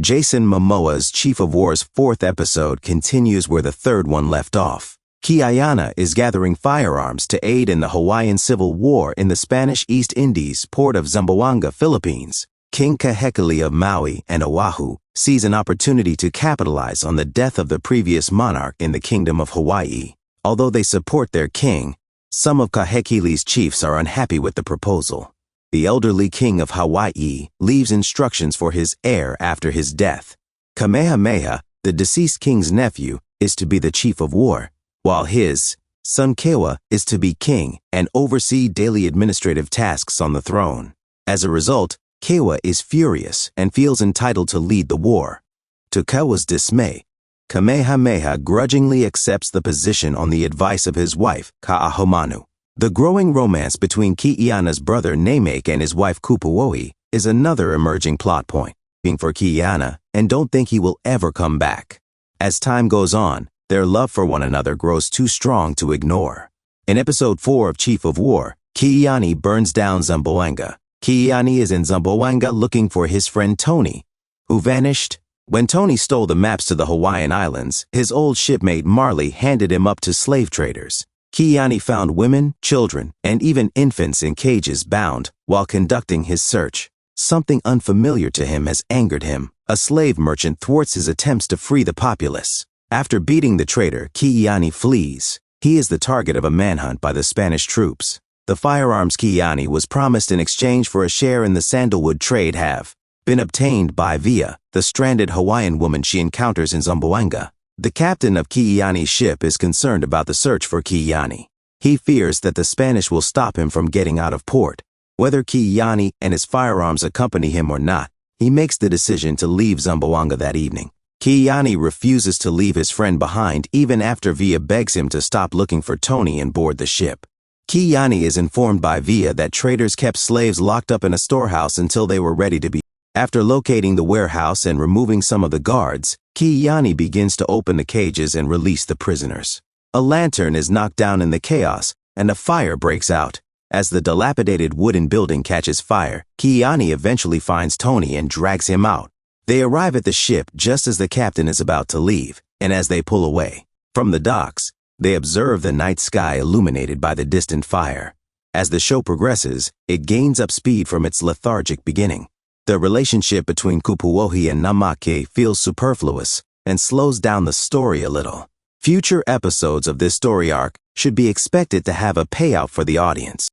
Jason Momoa's Chief of War's fourth episode continues where the third one left off. Kaʻiana is gathering firearms to aid in the Hawaiian Civil War in the Spanish East Indies port of Zamboanga, Philippines. King Kaʻiana of Maui and Oahu sees an opportunity to capitalize on the death of the previous monarch in the Kingdom of Hawaii. Although they support their king, some of Kaʻiana's chiefs are unhappy with the proposal. The elderly king of Hawaii leaves instructions for his heir after his death. Kamehameha, the deceased king's nephew, is to be the chief of war, while his son Kewa is to be king and oversee daily administrative tasks on the throne. As a result, Kewa is furious and feels entitled to lead the war. To Kewa's dismay, Kamehameha grudgingly accepts the position on the advice of his wife, Ka'ahumanu. The growing romance between Kaʻiana's brother Namek and his wife Kupuohi is another emerging plot point. For Kaʻiana and don't think he will ever come back. As time goes on, their love for one another grows too strong to ignore. In episode 4 of Chief of War, Kaʻiana burns down Zamboanga. Kaʻiana is in Zamboanga looking for his friend Tony, who vanished. When Tony stole the maps to the Hawaiian Islands, his old shipmate Marley handed him up to slave traders. Kaʻiana found women, children, and even infants in cages bound while conducting his search. Something unfamiliar to him has angered him. A slave merchant thwarts his attempts to free the populace. After beating the trader, Kaʻiana flees. He is the target of a manhunt by the Spanish troops. The firearms Kaʻiana was promised in exchange for a share in the sandalwood trade have been obtained by Via, the stranded Hawaiian woman she encounters in Zamboanga. The captain of Kaʻiana's ship is concerned about the search for Kaʻiana. He fears that the Spanish will stop him from getting out of port. Whether Kaʻiana and his firearms accompany him or not, he makes the decision to leave Zamboanga that evening. Kaʻiana refuses to leave his friend behind even after Via begs him to stop looking for Tony and board the ship. Kaʻiana is informed by Via that traders kept slaves locked up in a storehouse until they were ready to be. After locating the warehouse and removing some of the guards, Kaʻiana begins to open the cages and release the prisoners. A lantern is knocked down in the chaos, and a fire breaks out. As the dilapidated wooden building catches fire, Kaʻiana eventually finds Tony and drags him out. They arrive at the ship just as the captain is about to leave, and as they pull away from the docks, they observe the night sky illuminated by the distant fire. As the show progresses, it gains up speed from its lethargic beginning. The relationship between Kupuohi and Namek feels superfluous and slows down the story a little. Future episodes of this story arc should be expected to have a payout for the audience.